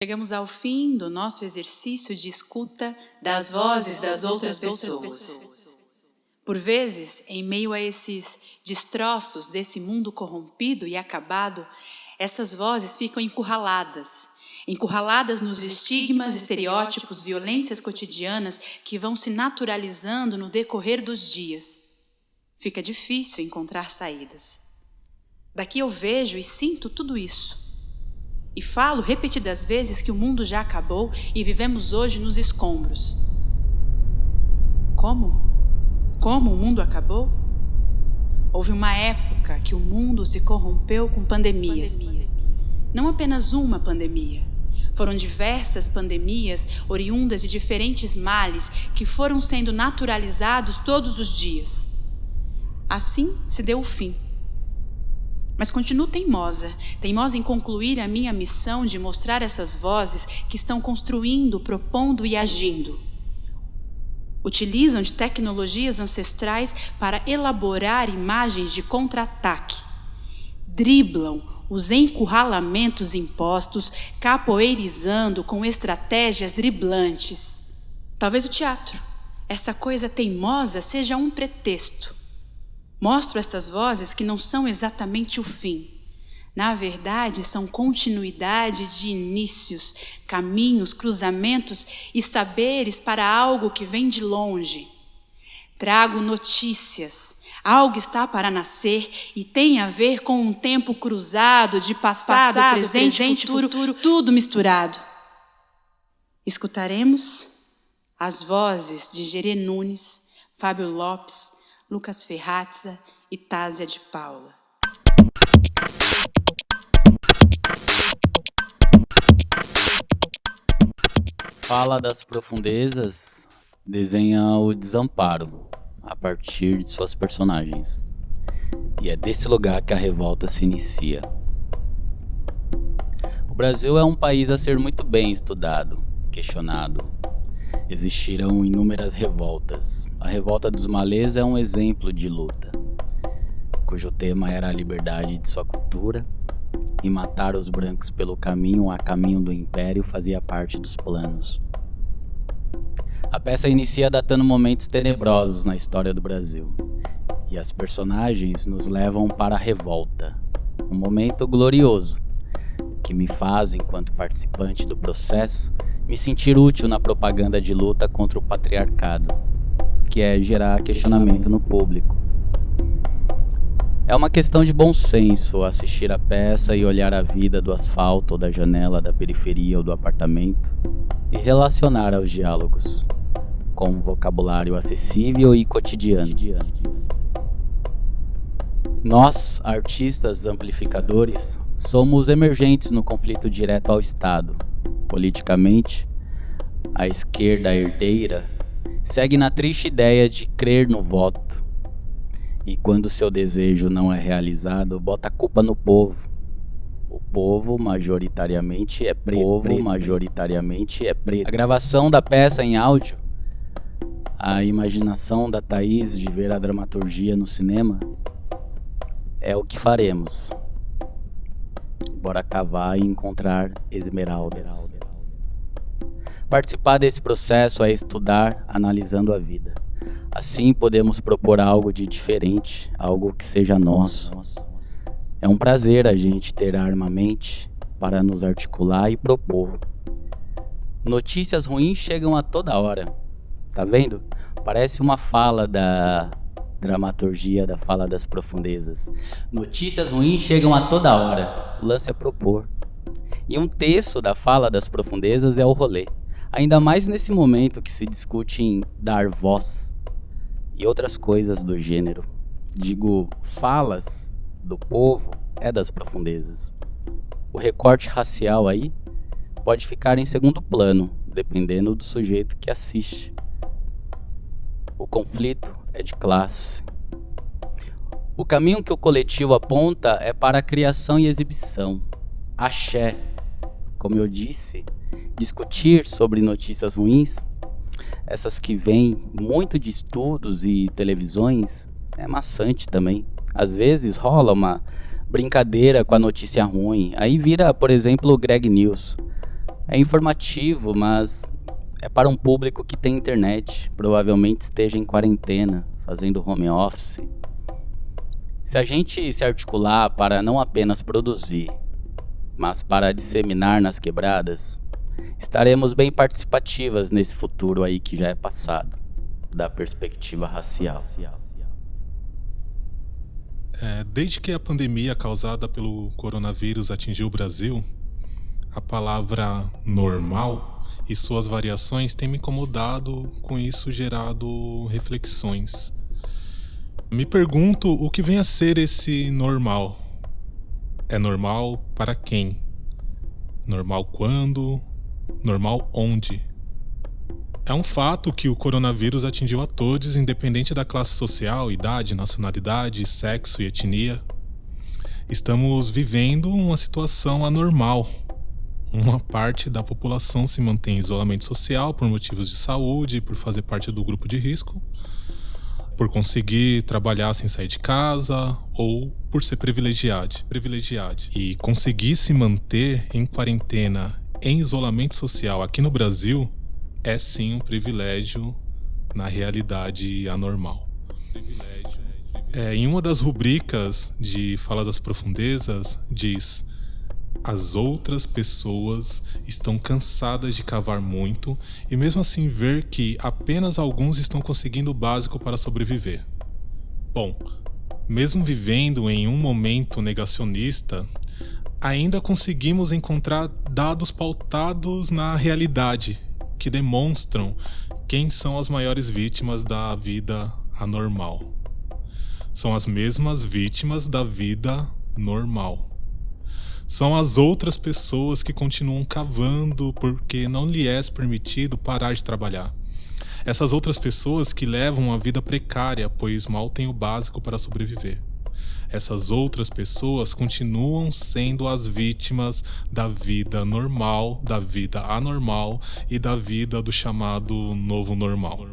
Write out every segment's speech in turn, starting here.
Chegamos ao fim do nosso exercício de escuta das vozes das outras pessoas. Por vezes, em meio a esses destroços desse mundo corrompido e acabado, essas vozes ficam encurraladas nos estigmas, estereótipos, violências cotidianas que vão se naturalizando no decorrer dos dias. Fica difícil encontrar saídas. Daqui eu vejo e sinto tudo isso. E falo repetidas vezes que o mundo já acabou e vivemos hoje nos escombros. Como? Como o mundo acabou? Houve uma época que o mundo se corrompeu com pandemias. Não apenas uma pandemia. Foram diversas pandemias oriundas de diferentes males que foram sendo naturalizados todos os dias. Assim se deu o fim. Mas continuo teimosa em concluir a minha missão de mostrar essas vozes que estão construindo, propondo e agindo. Utilizam de tecnologias ancestrais para elaborar imagens de contra-ataque. Driblam os encurralamentos impostos, capoeirizando com estratégias driblantes. Talvez o teatro, essa coisa teimosa, seja um pretexto. Mostro essas vozes que não são exatamente o fim. Na verdade, são continuidade de inícios, caminhos, cruzamentos e saberes para algo que vem de longe. Trago notícias. Algo está para nascer e tem a ver com um tempo cruzado de passado, presente, futuro, tudo misturado. Escutaremos as vozes de Gerê Nunes, Fábio Lopes, Lucas Ferrazza e Tásia de Paula. Fala das Profundezas desenha o desamparo a partir de suas personagens. E é desse lugar que a revolta se inicia. O Brasil é um país a ser muito bem estudado, questionado. Existiram inúmeras revoltas. A revolta dos malês é um exemplo de luta, cujo tema era a liberdade de sua cultura, e matar os brancos pelo caminho a caminho do império fazia parte dos planos. A peça inicia datando momentos tenebrosos na história do Brasil, e as personagens nos levam para a revolta, um momento glorioso, que me faz, enquanto participante do processo, me sentir útil na propaganda de luta contra o patriarcado, que é gerar questionamento no público. É uma questão de bom senso assistir a peça e olhar a vida do asfalto ou da janela da periferia ou do apartamento e relacionar aos diálogos, com um vocabulário acessível e cotidiano. Nós, artistas amplificadores, somos emergentes no conflito direto ao Estado. Politicamente, a esquerda herdeira segue na triste ideia de crer no voto. E quando seu desejo não é realizado, bota a culpa no povo. O povo majoritariamente é preto. A gravação da peça em áudio, a imaginação da Thaís de ver a dramaturgia no cinema, é o que faremos. Bora cavar e encontrar esmeraldas. Participar desse processo é estudar analisando a vida. Assim podemos propor algo de diferente, algo que seja nosso. É um prazer a gente ter armamente para nos articular e propor. Notícias ruins chegam a toda hora. Tá vendo? Parece uma fala da dramaturgia da Fala das Profundezas. Notícias ruins chegam a toda hora. O lance é propor. E um terço da Fala das Profundezas é o rolê. Ainda mais nesse momento que se discute em dar voz e outras coisas do gênero. Digo, falas do povo é das profundezas. O recorte racial aí pode ficar em segundo plano, dependendo do sujeito que assiste. O conflito é de classe. O caminho que o coletivo aponta é para a criação e exibição. Axé. Como eu disse, discutir sobre notícias ruins, essas que vêm muito de estudos e televisões, é maçante também. Às vezes rola uma brincadeira com a notícia ruim, aí vira, por exemplo, o Greg News. É informativo, mas é para um público que tem internet, provavelmente esteja em quarentena, fazendo home office. Se a gente se articular para não apenas produzir, mas para disseminar nas quebradas, estaremos bem participativas nesse futuro aí que já é passado, da perspectiva racial. Desde que a pandemia causada pelo coronavírus atingiu o Brasil, a palavra normal e suas variações têm me incomodado, com isso gerado reflexões. Me pergunto o que vem a ser esse normal. É normal para quem? Normal quando? Normal onde? É um fato que o coronavírus atingiu a todos, independente da classe social, idade, nacionalidade, sexo e etnia. Estamos vivendo uma situação anormal. Uma parte da população se mantém em isolamento social por motivos de saúde, por fazer parte do grupo de risco, por conseguir trabalhar sem sair de casa ou por ser privilegiado. E conseguir se manter em quarentena, em isolamento social aqui no Brasil, é sim um privilégio na realidade anormal. Em uma das rubricas de Fala das Profundezas, diz: as outras pessoas estão cansadas de cavar muito e mesmo assim ver que apenas alguns estão conseguindo o básico para sobreviver. Bom, mesmo vivendo em um momento negacionista, ainda conseguimos encontrar dados pautados na realidade que demonstram quem são as maiores vítimas da vida anormal. São as mesmas vítimas da vida normal. São as outras pessoas que continuam cavando porque não lhe é permitido parar de trabalhar. Essas outras pessoas que levam uma vida precária, pois mal têm o básico para sobreviver. Essas outras pessoas continuam sendo as vítimas da vida normal, da vida anormal e da vida do chamado novo normal.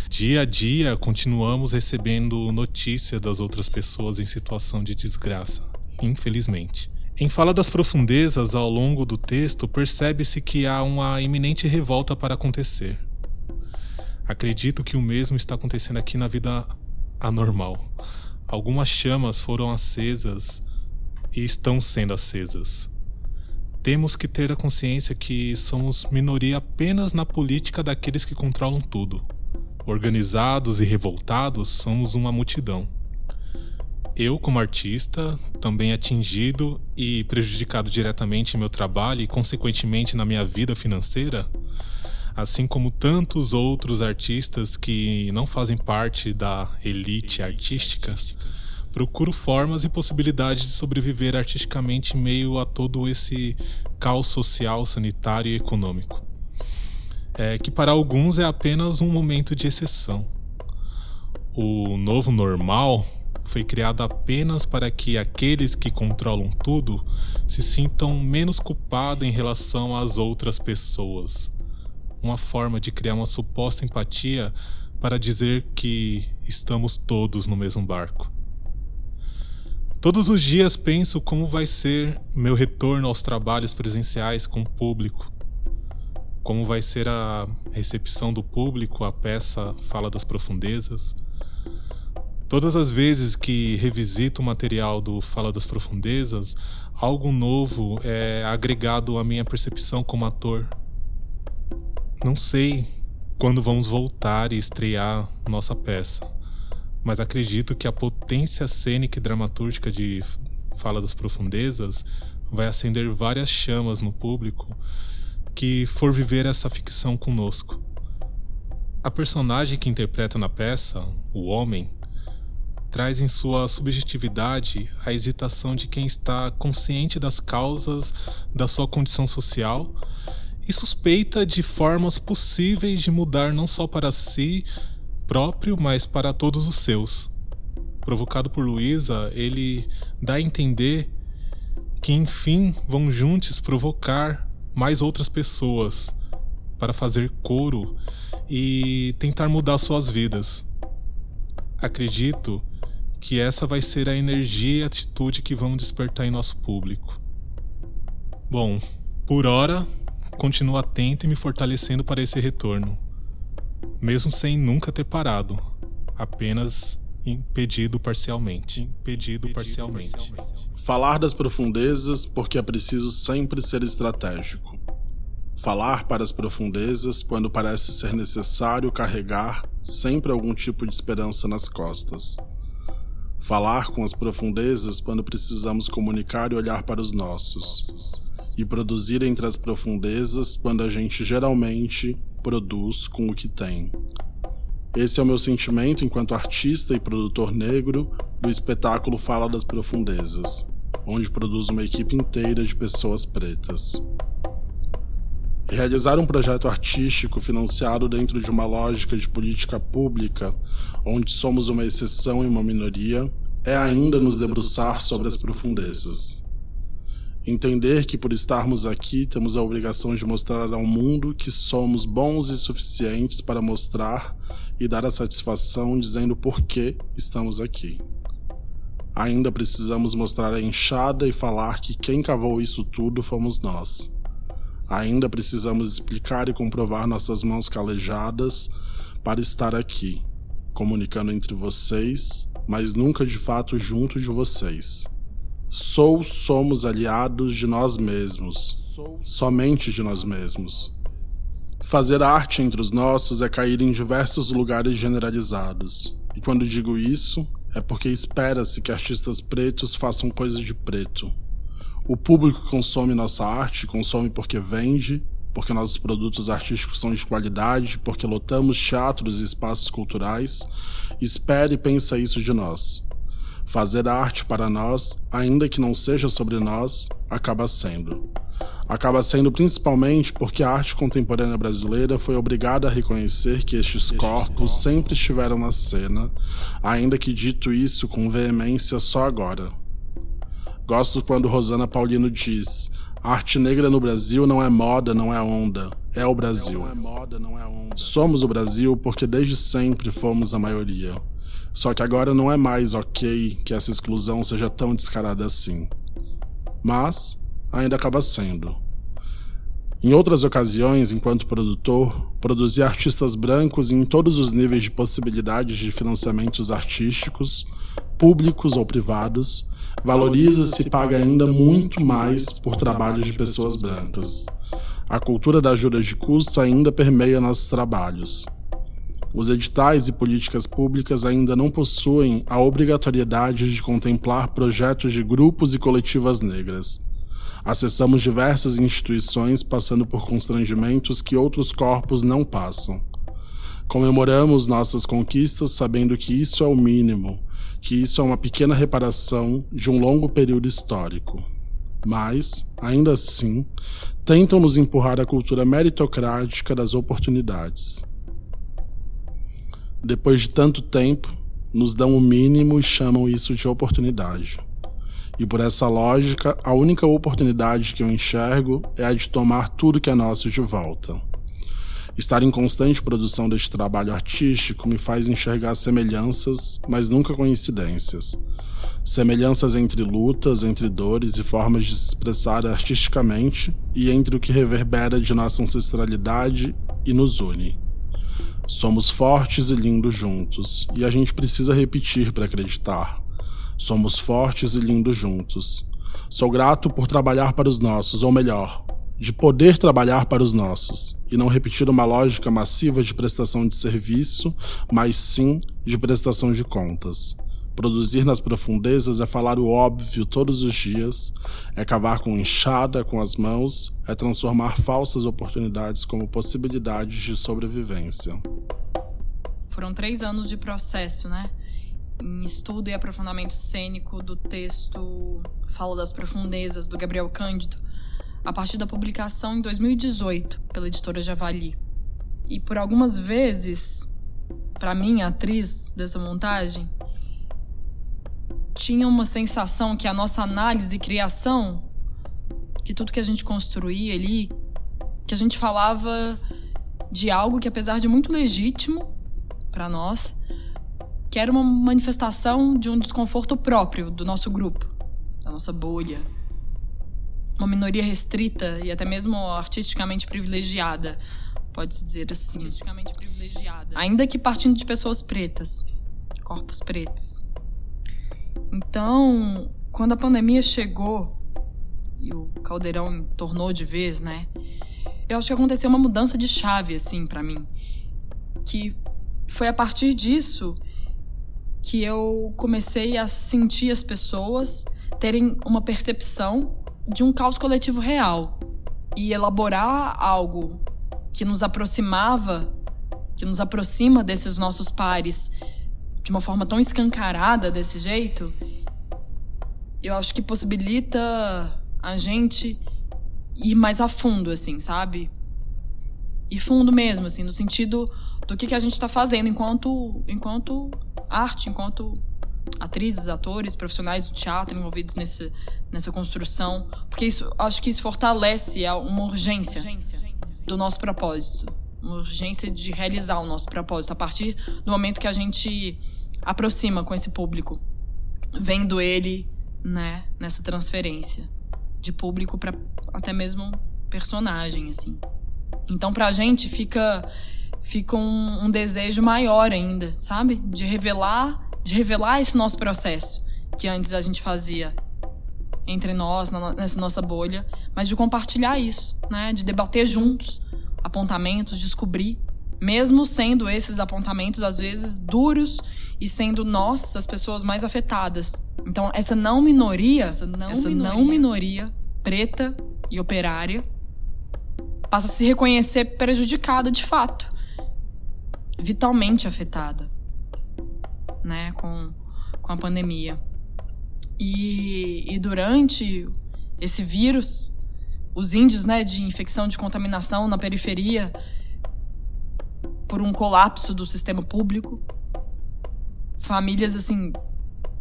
Dia a dia, continuamos recebendo notícia das outras pessoas em situação de desgraça. Infelizmente. Em Fala das Profundezas, ao longo do texto, percebe-se que há uma iminente revolta para acontecer. Acredito que o mesmo está acontecendo aqui na vida anormal. Algumas chamas foram acesas e estão sendo acesas. Temos que ter a consciência que somos minoria apenas na política daqueles que controlam tudo. Organizados e revoltados, somos uma multidão. Eu, como artista, também atingido e prejudicado diretamente em meu trabalho e, consequentemente, na minha vida financeira, assim como tantos outros artistas que não fazem parte da elite artística, procuro formas e possibilidades de sobreviver artisticamente em meio a todo esse caos social, sanitário e econômico. Que para alguns é apenas um momento de exceção. O novo normal foi criado apenas para que aqueles que controlam tudo se sintam menos culpados em relação às outras pessoas. Uma forma de criar uma suposta empatia para dizer que estamos todos no mesmo barco. Todos os dias penso como vai ser meu retorno aos trabalhos presenciais com o público. Como vai ser a recepção do público à peça Fala das Profundezas. Todas as vezes que revisito o material do Fala das Profundezas, algo novo é agregado à minha percepção como ator. Não sei quando vamos voltar e estrear nossa peça, mas acredito que a potência cênica e dramatúrgica de Fala das Profundezas vai acender várias chamas no público que for viver essa ficção conosco. A personagem que interpreta na peça, o homem, traz em sua subjetividade a hesitação de quem está consciente das causas da sua condição social e suspeita de formas possíveis de mudar não só para si próprio, mas para todos os seus. Provocado por Luísa, ele dá a entender que enfim vão juntos provocar mais outras pessoas para fazer coro e tentar mudar suas vidas. Acredito que essa vai ser a energia e atitude que vão despertar em nosso público. Bom, Por ora, continuo atento e me fortalecendo para esse retorno, mesmo sem nunca ter parado, apenas impedido parcialmente. Falar das profundezas porque é preciso sempre ser estratégico. Falar para as profundezas quando parece ser necessário carregar sempre algum tipo de esperança nas costas. Falar com as profundezas quando precisamos comunicar e olhar para os nossos. E produzir entre as profundezas quando a gente geralmente produz com o que tem. Esse é o meu sentimento enquanto artista e produtor negro do espetáculo Fala das Profundezas, onde produzo uma equipe inteira de pessoas pretas. Realizar um projeto artístico financiado dentro de uma lógica de política pública, onde somos uma exceção e uma minoria, é ainda nos debruçar sobre as profundezas. Entender que por estarmos aqui temos a obrigação de mostrar ao mundo que somos bons e suficientes para mostrar e dar a satisfação dizendo por que estamos aqui. Ainda precisamos mostrar a enxada e falar que quem cavou isso tudo fomos nós. Ainda precisamos explicar e comprovar nossas mãos calejadas para estar aqui, comunicando entre vocês, mas nunca de fato junto de vocês. Somos aliados de nós mesmos, somente de nós mesmos. Fazer arte entre os nossos é cair em diversos lugares generalizados. E quando digo isso, é porque espera-se que artistas pretos façam coisas de preto. O público que consome nossa arte, consome porque vende, porque nossos produtos artísticos são de qualidade, porque lotamos teatros e espaços culturais, espera e pensa isso de nós. Fazer arte para nós, ainda que não seja sobre nós, acaba sendo. Acaba sendo principalmente porque a arte contemporânea brasileira foi obrigada a reconhecer que estes corpos sempre estiveram na cena, ainda que dito isso com veemência só agora. Gosto quando Rosana Paulino diz: a arte negra no Brasil não é moda, não é onda, é o Brasil. Somos o Brasil porque desde sempre fomos a maioria. Só que agora não é mais ok que essa exclusão seja tão descarada assim. Mas ainda acaba sendo. Em outras ocasiões, enquanto produtor, produzi artistas brancos em todos os níveis de possibilidades de financiamentos artísticos, públicos ou privados, valoriza-se e paga ainda muito mais por trabalhos de pessoas brancas. A cultura da ajuda de custo ainda permeia nossos trabalhos. Os editais e políticas públicas ainda não possuem a obrigatoriedade de contemplar projetos de grupos e coletivas negras. Acessamos diversas instituições passando por constrangimentos que outros corpos não passam. Comemoramos nossas conquistas sabendo que isso é o mínimo, que isso é uma pequena reparação de um longo período histórico. Mas, ainda assim, tentam nos empurrar à cultura meritocrática das oportunidades. Depois de tanto tempo, nos dão o mínimo e chamam isso de oportunidade. E por essa lógica, a única oportunidade que eu enxergo é a de tomar tudo que é nosso de volta. Estar em constante produção deste trabalho artístico me faz enxergar semelhanças, mas nunca coincidências. Semelhanças entre lutas, entre dores e formas de se expressar artisticamente e entre o que reverbera de nossa ancestralidade e nos une. Somos fortes e lindos juntos, e a gente precisa repetir para acreditar. Somos fortes e lindos juntos. Sou grato por trabalhar para os nossos, ou melhor, de poder trabalhar para os nossos, e não repetir uma lógica massiva de prestação de serviço, mas sim de prestação de contas. Produzir nas profundezas é falar o óbvio todos os dias, é cavar com enxada, com as mãos, é transformar falsas oportunidades como possibilidades de sobrevivência. Foram 3 anos de processo, né? Em estudo e aprofundamento cênico do texto Fala das Profundezas, do Gabriel Cândido, a partir da publicação em 2018, pela editora Javali. E por algumas vezes, para mim, a atriz dessa montagem, tinha uma sensação que a nossa análise e criação, que tudo que a gente construía ali, que a gente falava de algo que, apesar de muito legítimo para nós, que era uma manifestação de um desconforto próprio do nosso grupo, da nossa bolha. uma minoria restrita e até mesmo artisticamente privilegiada, pode-se dizer assim. Artisticamente privilegiada. Ainda que partindo de pessoas pretas, corpos pretos. Então, quando a pandemia chegou e o caldeirão entornou de vez, né? Eu acho que aconteceu uma mudança de chave, assim, pra mim. Que foi a partir disso que eu comecei a sentir as pessoas terem uma percepção de um caos coletivo real. E elaborar algo que nos aproximava, que nos aproxima desses nossos pares de uma forma tão escancarada desse jeito, eu acho que possibilita a gente ir mais a fundo, assim, sabe? Ir fundo mesmo, assim, no sentido do que a gente tá fazendo enquanto arte, enquanto atrizes, atores, profissionais do teatro envolvidos nessa construção. Porque acho que isso fortalece uma urgência do nosso propósito. Uma urgência de realizar o nosso propósito a partir do momento que a gente aproxima com esse público, vendo ele, né, nessa transferência de público para até mesmo personagem, assim. Então, pra gente fica um desejo maior ainda, sabe? De revelar esse nosso processo que antes a gente fazia entre nós, nessa nossa bolha, mas de compartilhar isso, né? De debater juntos apontamentos, descobrir, mesmo sendo esses apontamentos às vezes duros e sendo nós as pessoas mais afetadas. Então, essa não minoria preta e operária passa a se reconhecer prejudicada de fato, vitalmente afetada, né, com a pandemia. E durante esse vírus, os índices, né, de infecção, de contaminação na periferia, por um colapso do sistema público, famílias, assim,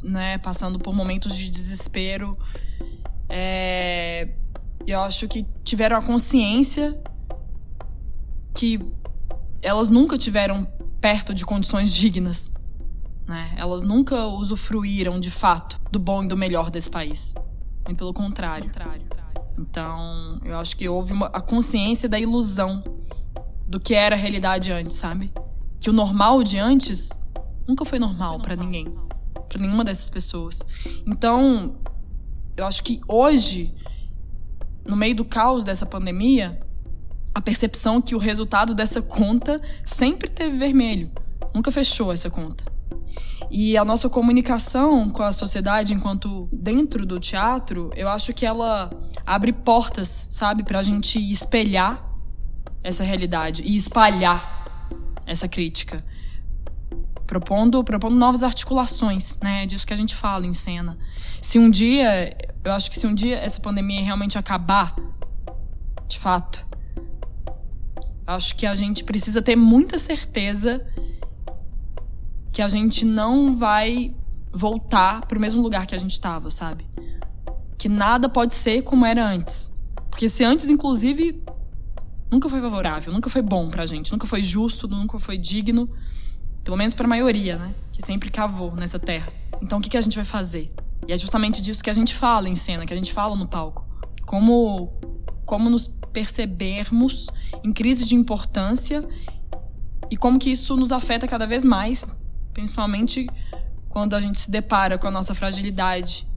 né, passando por momentos de desespero, eu acho que tiveram a consciência que elas nunca tiveram perto de condições dignas, né? Elas nunca usufruíram, de fato, do bom e do melhor desse país. Muito pelo contrário. Então, eu acho que houve a consciência da ilusão do que era a realidade antes, sabe? Que o normal de antes nunca foi normal pra ninguém, pra nenhuma dessas pessoas. Então, eu acho que hoje, no meio do caos dessa pandemia, a percepção que o resultado dessa conta sempre teve vermelho, nunca fechou essa conta. E a nossa comunicação com a sociedade, enquanto dentro do teatro, eu acho que ela abre portas, sabe, pra gente espelhar essa realidade e espalhar essa crítica, propondo novas articulações, né? Disso que a gente fala em cena. Eu acho que se um dia essa pandemia realmente acabar, de fato, acho que a gente precisa ter muita certeza que a gente não vai voltar pro mesmo lugar que a gente estava, sabe? Que nada pode ser como era antes. Porque se antes, inclusive, nunca foi favorável, nunca foi bom pra gente, nunca foi justo, nunca foi digno, pelo menos pra maioria, né? Que sempre cavou nessa terra. Então, o que a gente vai fazer? E é justamente disso que a gente fala em cena, que a gente fala no palco. Como nos percebermos em crise de importância e como que isso nos afeta cada vez mais, principalmente quando a gente se depara com a nossa fragilidade,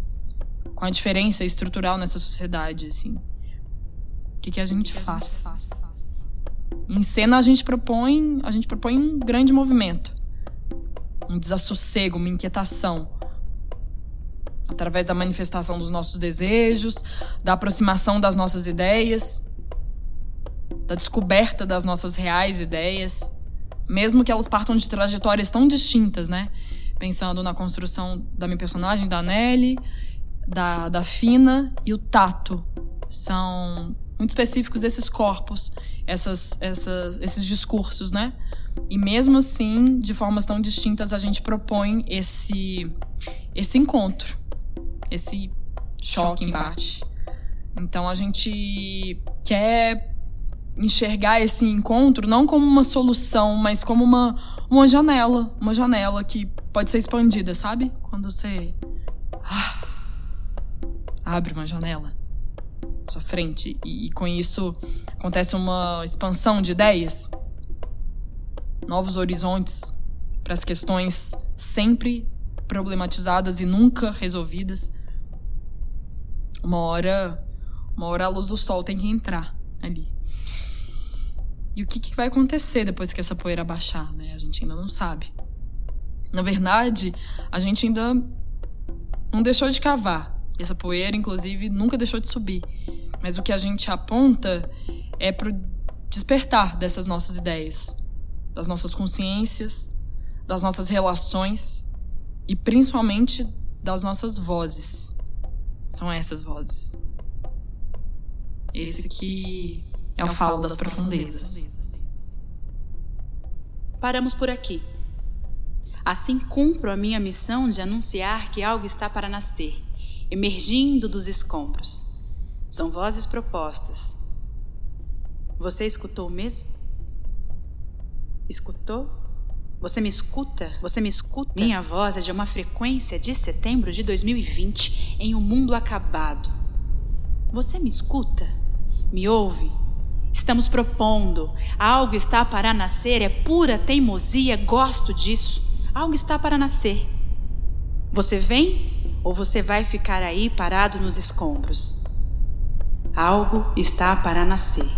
com a diferença estrutural nessa sociedade, assim. O que a gente faz? Em cena a gente propõe um grande movimento, um desassossego, uma inquietação, através da manifestação dos nossos desejos, da aproximação das nossas ideias, da descoberta das nossas reais ideias, mesmo que elas partam de trajetórias tão distintas, né? Pensando na construção da minha personagem, da Nelly, da Fina e o Tato. São muito específicos esses corpos, esses discursos, né? E mesmo assim, de formas tão distintas, a gente propõe esse encontro, esse choque, embate. Então a gente quer enxergar esse encontro não como uma solução, mas como uma janela que pode ser expandida, sabe? Quando você abre uma janela sua frente. E com isso acontece uma expansão de ideias, novos horizontes para as questões sempre problematizadas e nunca resolvidas. Uma hora a luz do sol tem que entrar ali. E o que vai acontecer depois que essa poeira baixar, né? A gente ainda não sabe. Na verdade, a gente ainda não deixou de cavar. Essa poeira, inclusive, nunca deixou de subir. Mas o que a gente aponta é pro despertar dessas nossas ideias, das nossas consciências, das nossas relações e principalmente das nossas vozes. São essas vozes. Esse que é o Falo das Profundezas. Paramos por aqui. Assim cumpro a minha missão de anunciar que algo está para nascer, emergindo dos escombros. São vozes propostas. Você escutou mesmo? Escutou? Você me escuta? Você me escuta? Minha voz é de uma frequência de setembro de 2020, em um mundo acabado. Você me escuta? Me ouve? Estamos propondo. Algo está para nascer, é pura teimosia, gosto disso. Algo está para nascer. Você vem ou você vai ficar aí parado nos escombros? Algo está para nascer.